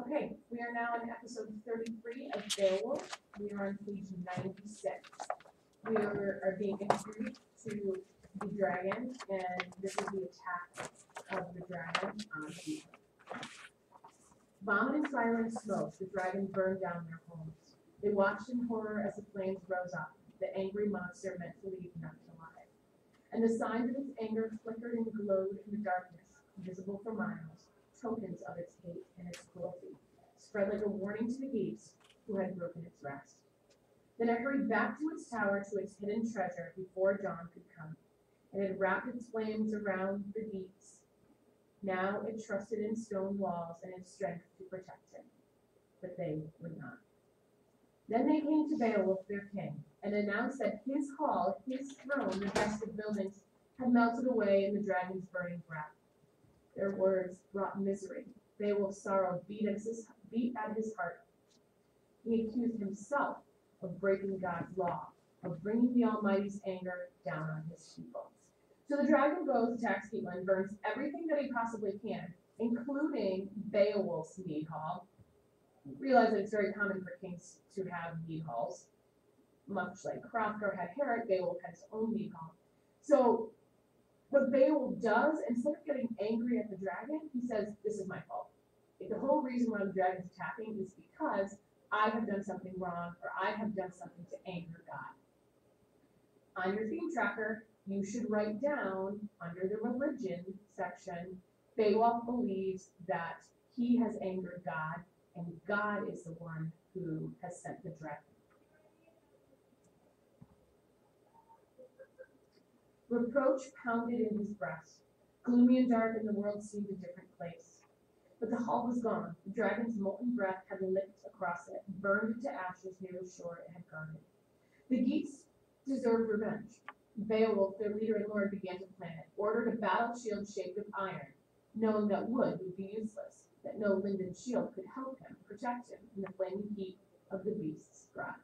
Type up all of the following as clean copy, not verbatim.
Okay, we are now in episode 33 of Beowulf. We are on page 96. We are being introduced to the dragon, and this is the attack of the dragon on Beowulf. Vomit and fire and smoke, the dragon burned down their homes. They watched in horror as the flames rose up, the angry monster meant to leave none alive. And the signs of its anger flickered and glowed in the darkness, visible for miles, tokens of its hate and its cruelty, spread like a warning to the geese who had broken its rest. Then it hurried back to its tower, to its hidden treasure, before dawn could come, and it wrapped its flames around the geese. Now it trusted in stone walls and its strength to protect him, but they would not. Then they came to Beowulf, their king, and announced that his hall, his throne, the best of buildings, had melted away in the dragon's burning breath. Their words brought misery. Beowulf's sorrow beat at his heart. He accused himself of breaking God's law, of bringing the Almighty's anger down on his people. So the dragon goes, attacks Heatland, burns everything that he possibly can, including Beowulf's mead hall. Realize that it's very common for kings to have mead halls. Much like Hrothgar had Herrick, Beowulf had his own mead hall. So what Beowulf does, instead of getting angry at the dragon, he says, this is my fault. The whole reason why the dragon's attacking is because I have done something wrong, or I have done something to anger God. On your theme tracker, you should write down, under the religion section, Beowulf believes that he has angered God, and God is the one who has sent the dragon. Reproach pounded in his breast. Gloomy and dark, and the world seemed a different place. But the hall was gone. The dragon's molten breath had licked across it, burned into ashes near the shore it had guarded. The geese deserved revenge. Beowulf, their leader and lord, began to plan it, ordered a battle shield shaped of iron, knowing that wood would be useless, that no linden shield could help him, protect him in the flaming heat of the beast's breath.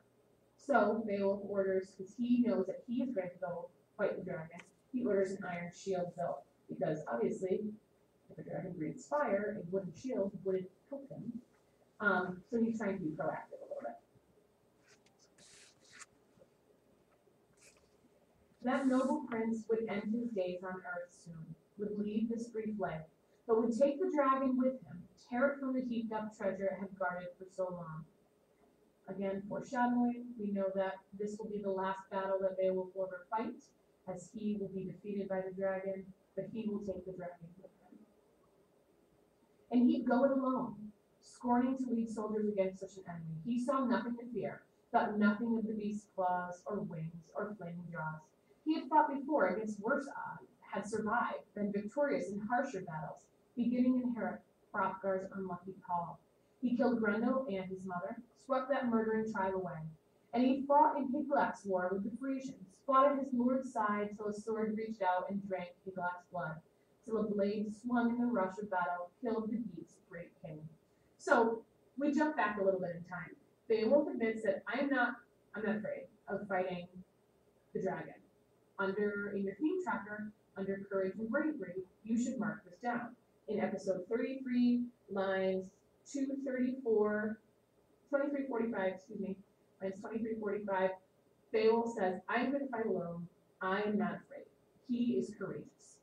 So Beowulf orders, because he knows that he is going to go fight the dragon, he orders an iron shield built, because obviously, if a dragon breathes fire, a wooden shield wouldn't help him. So he's trying to be proactive a little bit. That noble prince would end his days on earth soon, would leave this brief life, but would take the dragon with him, tear it from the heaped up treasure it had guarded for so long. Again, foreshadowing, we know that this will be the last battle that Beowulf will ever fight, as he will be defeated by the dragon, but he will take the dragon with him. And he'd go it alone, scorning to lead soldiers against such an enemy. He saw nothing to fear, thought nothing of the beast's claws or wings or flaming jaws. He had fought before against worse odds, had survived, been victorious in harsher battles, beginning in Hrothgar's unlucky call. He killed Grendel and his mother, swept that murdering tribe away, and he fought in Higlac's war with the Frisians, fought at his lord's side till his sword reached out and drank Higlac's blood, till a blade swung in the rush of battle killed the geese' great king. So we jump back a little bit in time. Beowulf admits that I'm not afraid of fighting the dragon. In your theme tracker, under courage and bravery, you should mark this down. In episode 33, lines 2345, Beowulf says, I'm going to fight alone. I am not afraid. He is courageous.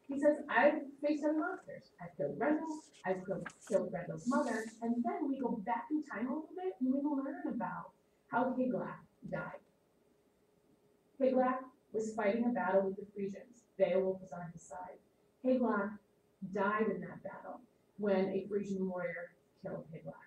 He says, I've faced other monsters. I've killed Grendel, I've killed Grendel's mother, and then we go back in time a little bit and we learn about how Higlac died. Higlac was fighting a battle with the Frisians. Beowulf was on his side. Higlac died in that battle when a Frisian warrior killed Higlac.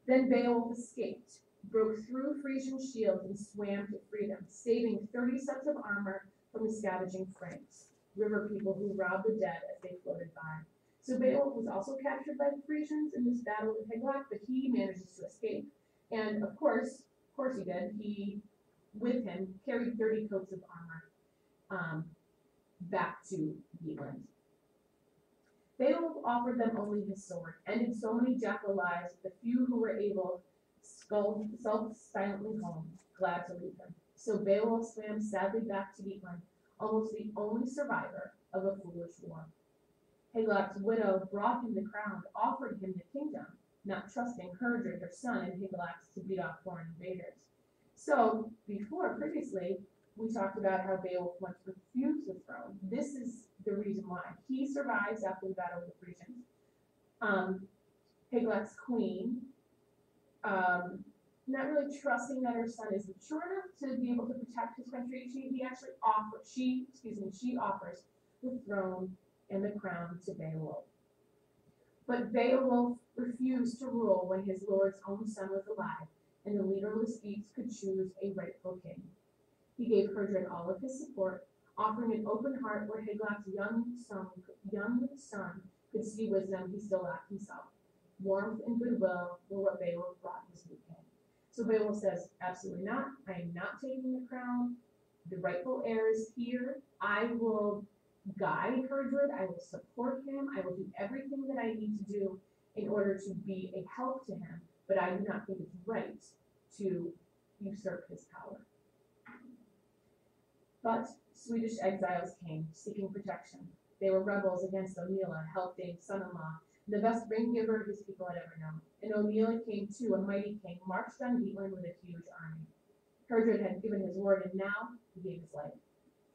Then Beowulf escaped, broke through Frisian shields and swam to freedom, saving 30 sets of armor from the scavenging Franks, river people who robbed the dead as they floated by. So Beowulf was also captured by the Frisians in this battle with Higlac, but he manages to escape. And of course he did. He, with him, carried 30 coats of armor back to Heatland. Beowulf offered them only his sword, ended so many jackal lives that the few who were able skulked silently home, glad to leave them. So Beowulf swam sadly back to Heatland, almost the only survivor of a foolish war. Hagelac's widow brought him the crown, offered him the kingdom, not trusting Herdred, her son, and Higelac to beat off foreign invaders. So, previously, we talked about how Beowulf once refused the throne. This is the reason why. He survives after the Battle of the Frisians. Higelac's queen, not really trusting that her son is mature enough to be able to protect his country, she offers the throne and the crown to Beowulf. But Beowulf refused to rule when his lord's own son was alive, and the leaderless Geats could choose a rightful king. He gave Herdred all of his support, offering an open heart where Higelac's young son could see wisdom he still lacked himself. Warmth and goodwill were what Beowulf brought his new king. So Beowulf says, absolutely not. I am not taking the crown. The rightful heir is here. I will guide Herdred. I will support him. I will do everything that I need to do in order to be a help to him. But I do not think it's right to usurp his power. But Swedish exiles came, seeking protection. They were rebels against O'Neill, Helpdame's son-in-law, the best ring giver his people had ever known. And O'Neill came too, a mighty king, marched on Geatland with a huge army. Herdred had given his word, and now he gave his life,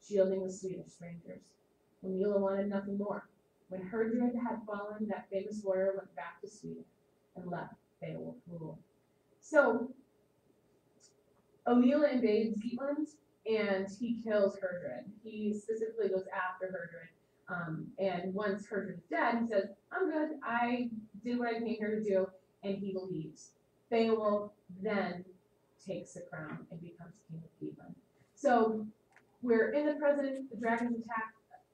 shielding the Swedish strangers. O'Neill wanted nothing more. When Herdred had fallen, that famous warrior went back to Sweden and left Beowulf rule. So, O'Neill invades Geatland, and he kills Herdred. He specifically goes after Herdred. And once Herdred's dead, he says, I'm good, I did what I came here to do, and he leaves. Beowulf then takes the crown and becomes king of Geatland. So we're in the present, the dragons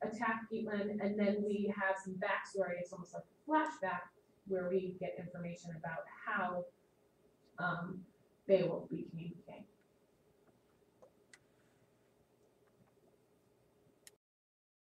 attack Geatland, and then we have some backstory. It's almost like a flashback where we get information about how Beowulf became king.